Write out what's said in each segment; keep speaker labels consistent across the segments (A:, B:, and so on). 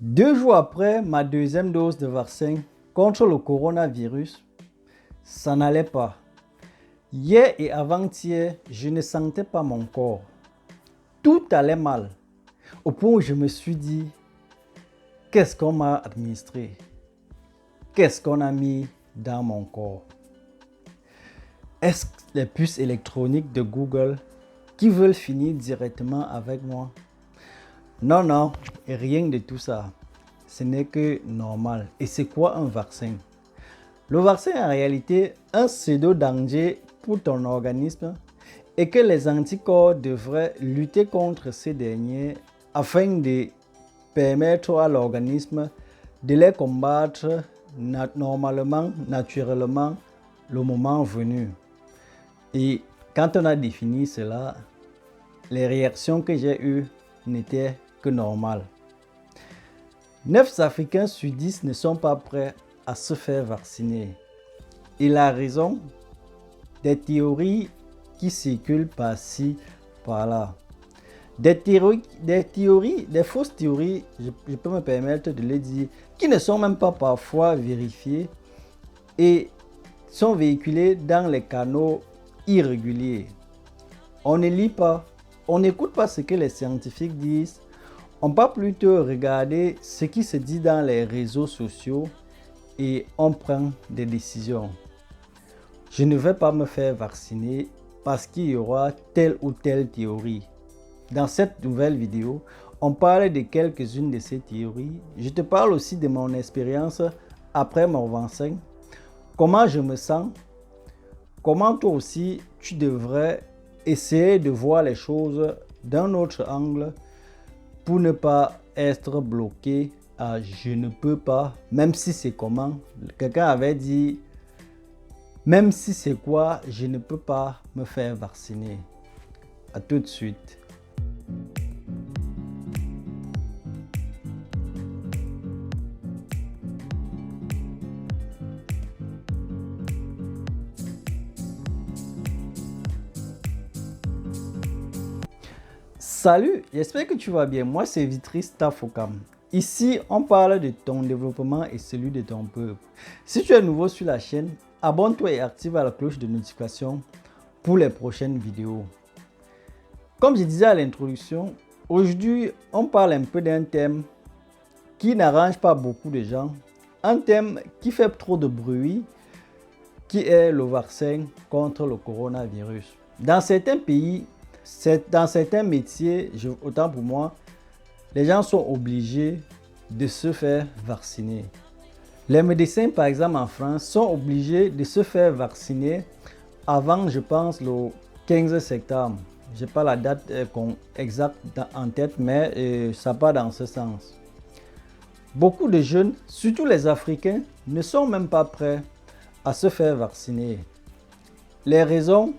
A: 2 jours après ma deuxième dose de vaccin contre le coronavirus, ça n'allait pas. Hier et avant-hier, je ne sentais pas mon corps. Tout allait mal, au point où je me suis dit, qu'est-ce qu'on m'a administré? Qu'est-ce qu'on a mis dans mon corps? Est-ce les puces électroniques de Google qui veulent finir directement avec moi? Non, non, rien de tout ça. Ce n'est que normal. Et c'est quoi un vaccin? Le vaccin est en réalité un pseudo-danger pour ton organisme et que les anticorps devraient lutter contre ces derniers afin de permettre à l'organisme de les combattre normalement, naturellement, le moment venu. Et quand on a défini cela, les réactions que j'ai eues n'étaient que normales. 9 Africains sur 10 ne sont pas prêts à se faire vacciner. Et la raison, des théories qui circulent par-ci, par-là. Des fausses théories, je peux me permettre de les dire, qui ne sont même pas parfois vérifiées et sont véhiculées dans les canaux irréguliers. On ne lit pas, on n'écoute pas ce que les scientifiques disent, on va plutôt regarder ce qui se dit dans les réseaux sociaux et on prend des décisions. Je ne vais pas me faire vacciner parce qu'il y aura telle ou telle théorie. Dans cette nouvelle vidéo, on parle de quelques-unes de ces théories. Je te parle aussi de mon expérience après mon vaccin, comment je me sens, comment toi aussi tu devrais essayer de voir les choses d'un autre angle pour ne pas être bloqué à je ne peux pas, même si c'est comment. Quelqu'un avait dit, même si c'est quoi, je ne peux pas me faire vacciner. À tout de suite. Salut, j'espère que tu vas bien. Moi, c'est Vitris Tafokam. Ici, on parle de ton développement et celui de ton peuple. Si tu es nouveau sur la chaîne, abonne-toi et active la cloche de notification pour les prochaines vidéos. Comme je disais à l'introduction, aujourd'hui, on parle un peu d'un thème qui n'arrange pas beaucoup de gens. Un thème qui fait trop de bruit, qui est le vaccin contre le coronavirus. Dans certains pays, dans certains métiers, autant pour moi, les gens sont obligés de se faire vacciner. Les médecins, par exemple en France, sont obligés de se faire vacciner avant, je pense, le 15 septembre. Je n'ai pas la date exacte en tête, mais ça part dans ce sens. Beaucoup de jeunes, surtout les Africains, ne sont même pas prêts à se faire vacciner. Les raisons,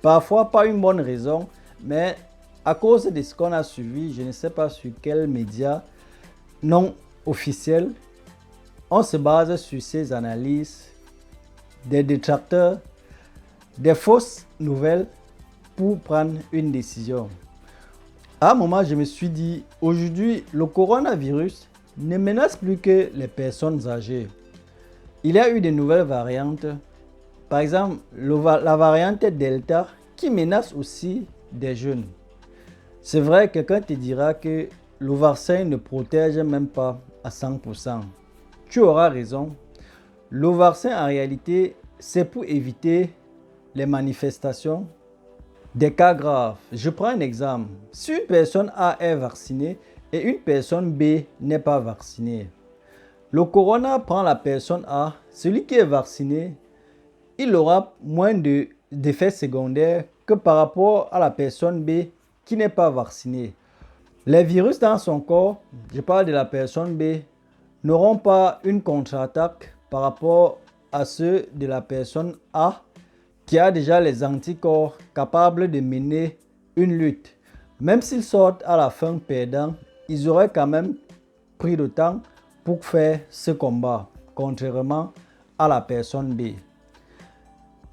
A: parfois pas une bonne raison, mais à cause de ce qu'on a suivi, je ne sais pas sur quels médias non officiels, on se base sur ces analyses, des détracteurs, des fausses nouvelles pour prendre une décision. À un moment, je me suis dit, aujourd'hui, le coronavirus ne menace plus que les personnes âgées. Il y a eu de nouvelles variantes. Par exemple, la variante Delta qui menace aussi des jeunes. C'est vrai, quelqu'un te dira que le vaccin ne protège même pas à 100%. Tu auras raison. Le vaccin, en réalité, c'est pour éviter les manifestations des cas graves. Je prends un exemple. Si une personne A est vaccinée et une personne B n'est pas vaccinée, le corona prend la personne A, celui qui est vacciné, il aura moins d'effets secondaires que par rapport à la personne B qui n'est pas vaccinée. Les virus dans son corps, je parle de la personne B, n'auront pas une contre-attaque par rapport à ceux de la personne A qui a déjà les anticorps capables de mener une lutte. Même s'ils sortent à la fin perdants, ils auraient quand même pris le temps pour faire ce combat, contrairement à la personne B.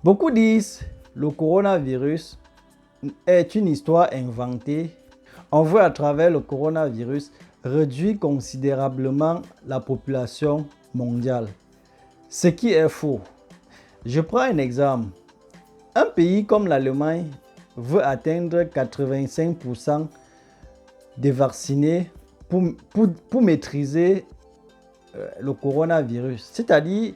A: Beaucoup disent que le coronavirus est une histoire inventée. On veut à travers le coronavirus réduire considérablement la population mondiale. Ce qui est faux. Je prends un exemple. Un pays comme l'Allemagne veut atteindre 85% des vaccinés pour maîtriser le coronavirus. C'est-à-dire,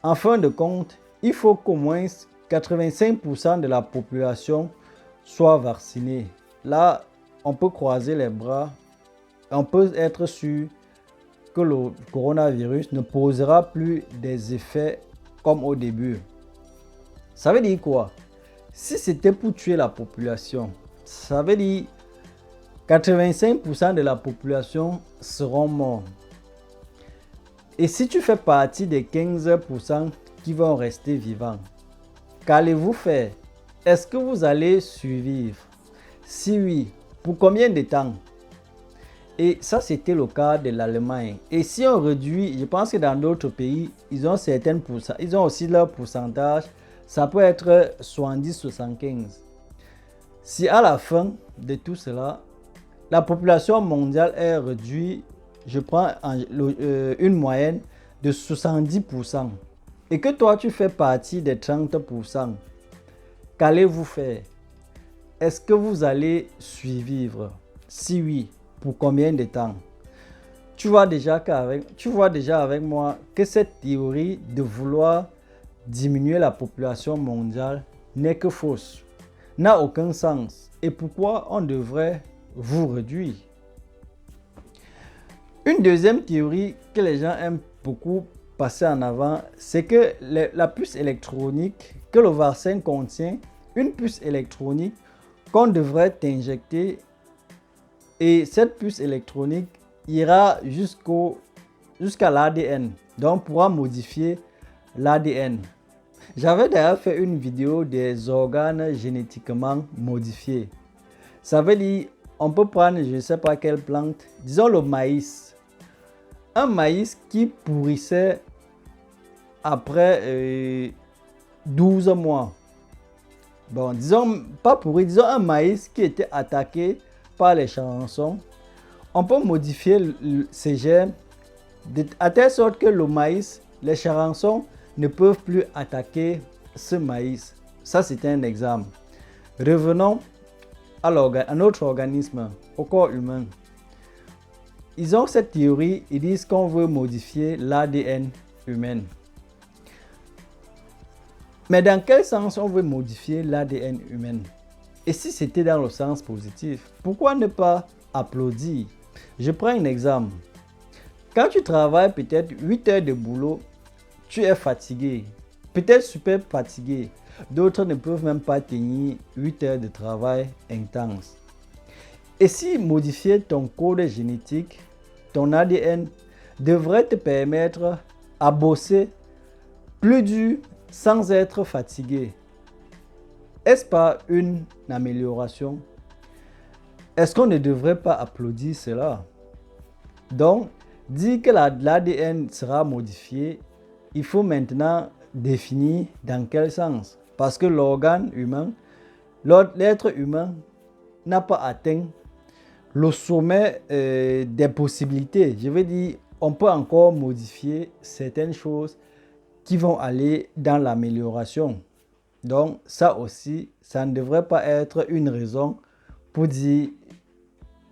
A: en fin de compte, il faut qu'au moins 85% de la population soit vaccinée. Là, on peut croiser les bras. On peut être sûr que le coronavirus ne posera plus des effets comme au début. Ça veut dire quoi? Si c'était pour tuer la population, ça veut dire 85% de la population seront morts. Et si tu fais partie des 15% qui vont rester vivants, qu'allez-vous faire? Est-ce que vous allez survivre? Si oui, pour combien de temps? Et ça, c'était le cas de l'Allemagne. Et si on réduit, je pense que dans d'autres pays, ils ont aussi leur pourcentage. Ça peut être 70-75. Si à la fin de tout cela, la population mondiale est réduite, je prends une moyenne de 70%, et que toi, tu fais partie des 30%, qu'allez-vous faire? Est-ce que vous allez survivre? Si oui, pour combien de temps? Tu vois déjà avec moi que cette théorie de vouloir diminuer la population mondiale n'est que fausse, n'a aucun sens. Et pourquoi on devrait vous réduire? Une deuxième théorie que les gens aiment beaucoup passer en avant, c'est que la puce électronique que le vaccin contient, une puce électronique qu'on devrait t'injecter, et cette puce électronique ira jusqu'à l'ADN, donc pourra modifier l'ADN. J'avais d'ailleurs fait une vidéo des organes génétiquement modifiés. Ça veut dire, on peut prendre, je ne sais pas quelle plante, disons le maïs. Un maïs qui pourrissait après 12 mois. Bon, disons, pas pourri, disons un maïs qui était attaqué par les charançons. On peut modifier ces gènes à telle sorte que le maïs, les charançons ne peuvent plus attaquer ce maïs. Ça, c'est un exemple. Revenons à notre organisme, au corps humain. Ils ont cette théorie, ils disent qu'on veut modifier l'ADN humain. Mais dans quel sens on veut modifier l'ADN humain? Et si c'était dans le sens positif, pourquoi ne pas applaudir? Je prends un exemple. Quand tu travailles peut-être 8 heures de boulot, tu es fatigué, peut-être super fatigué. D'autres ne peuvent même pas tenir 8 heures de travail intense. Et si modifier ton code génétique, ton ADN, devrait te permettre à bosser plus dur sans être fatigué, est-ce pas une amélioration? Est-ce qu'on ne devrait pas applaudir cela? Donc, dire que l'ADN sera modifié, il faut maintenant définir dans quel sens. Parce que l'organe humain, l'être humain n'a pas atteint le sommet des possibilités. Je veux dire, on peut encore modifier certaines choses qui vont aller dans l'amélioration. Donc ça aussi, ça ne devrait pas être une raison pour dire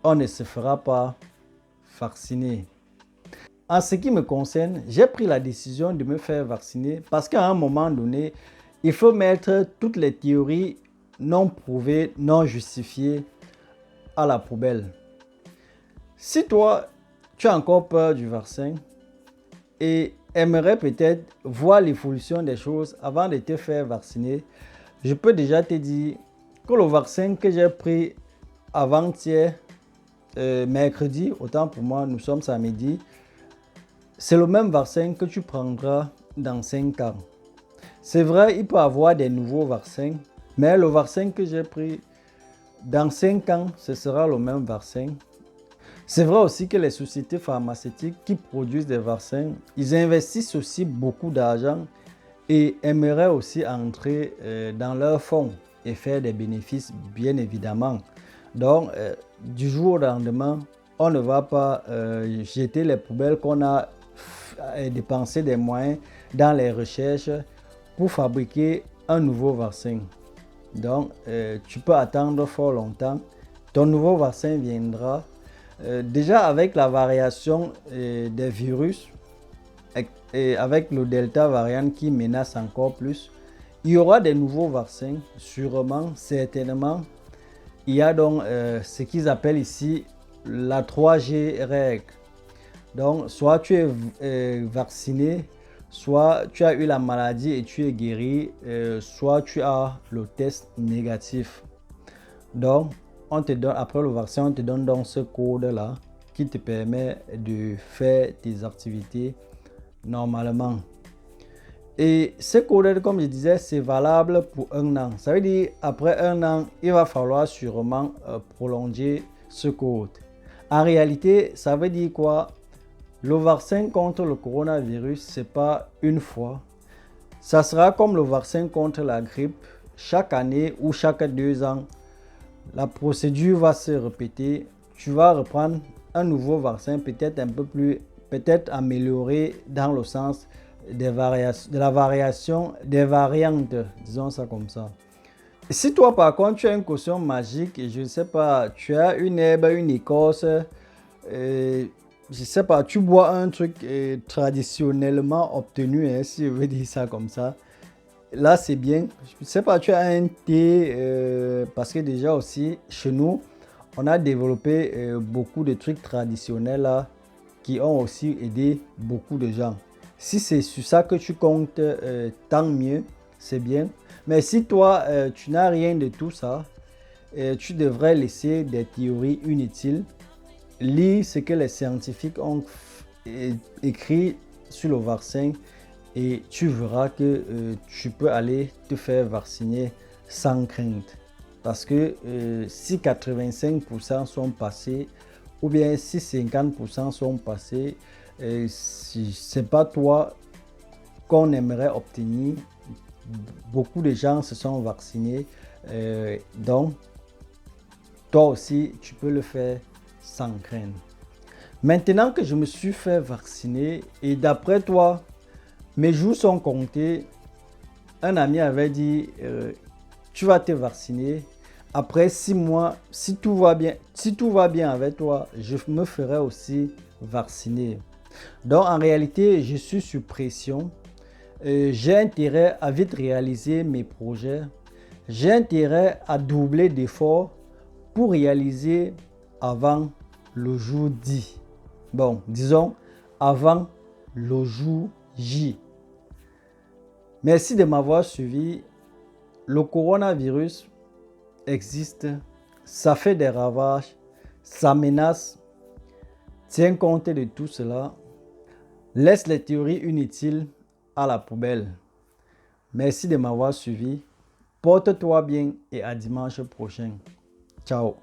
A: on ne se fera pas vacciner. En ce qui me concerne, j'ai pris la décision de me faire vacciner parce qu'à un moment donné, il faut mettre toutes les théories non prouvées, non justifiées à la poubelle. Si toi, tu as encore peur du vaccin et aimerais peut-être voir l'évolution des choses avant de te faire vacciner, je peux déjà te dire que le vaccin que j'ai pris avant-hier, mercredi, autant pour moi, nous sommes samedi, c'est le même vaccin que tu prendras dans 5 ans. C'est vrai, il peut y avoir des nouveaux vaccins, mais le vaccin que j'ai pris dans 5 ans, ce sera le même vaccin. C'est vrai aussi que les sociétés pharmaceutiques qui produisent des vaccins, ils investissent aussi beaucoup d'argent et aimeraient aussi entrer dans leurs fonds et faire des bénéfices, bien évidemment. Donc, du jour au lendemain, on ne va pas jeter les poubelles qu'on a dépensé des moyens dans les recherches pour fabriquer un nouveau vaccin. Donc, tu peux attendre fort longtemps. Ton nouveau vaccin viendra. Déjà avec la variation des virus et avec le Delta variant qui menace encore plus, il y aura des nouveaux vaccins, sûrement, certainement. Il y a donc ce qu'ils appellent ici la 3G règle. Donc, soit tu es vacciné, soit tu as eu la maladie et tu es guéri, soit tu as le test négatif. Donc, on te donne, après le vaccin, on te donne donc ce code-là qui te permet de faire tes activités normalement. Et ce code, comme je disais, c'est valable pour 1 an. Ça veut dire, après 1 an, il va falloir sûrement prolonger ce code. En réalité, ça veut dire quoi? Le vaccin contre le coronavirus, ce n'est pas une fois. Ça sera comme le vaccin contre la grippe. Chaque année ou chaque 2 ans, la procédure va se répéter. Tu vas reprendre un nouveau vaccin, peut-être un peu plus, peut-être amélioré dans le sens de la variation des variantes, disons ça comme ça. Si toi par contre tu as une caution magique, je ne sais pas, tu as une herbe, une écorce, je ne sais pas, tu bois un truc traditionnellement obtenu, hein, si je veux dire ça comme ça. Là, c'est bien. Je ne sais pas, tu as un thé, parce que déjà aussi, chez nous, on a développé beaucoup de trucs traditionnels là, qui ont aussi aidé beaucoup de gens. Si c'est sur ça que tu comptes, tant mieux, c'est bien. Mais si toi, tu n'as rien de tout ça, tu devrais laisser des théories inutiles. Lis ce que les scientifiques ont écrit sur le vaccin et tu verras que tu peux aller te faire vacciner sans crainte. Parce que si 85% sont passés ou bien si 50% sont passés, ce n'est pas toi qu'on aimerait obtenir. Beaucoup de gens se sont vaccinés. Donc, toi aussi, tu peux le faire sans crainte. Maintenant que je me suis fait vacciner et d'après toi, mes jours sont comptés, un ami avait dit tu vas te vacciner. Après 6 mois, si tout va bien avec toi, je me ferai aussi vacciner. Donc en réalité, je suis sous pression. J'ai intérêt à vite réaliser mes projets. J'ai intérêt à doubler d'efforts pour réaliser avant le jour dit. Bon, disons avant le jour J. Merci de m'avoir suivi. Le coronavirus existe, ça fait des ravages, ça menace. Tiens compte de tout cela. Laisse les théories inutiles à la poubelle. Merci de m'avoir suivi. Porte-toi bien et à dimanche prochain. Ciao.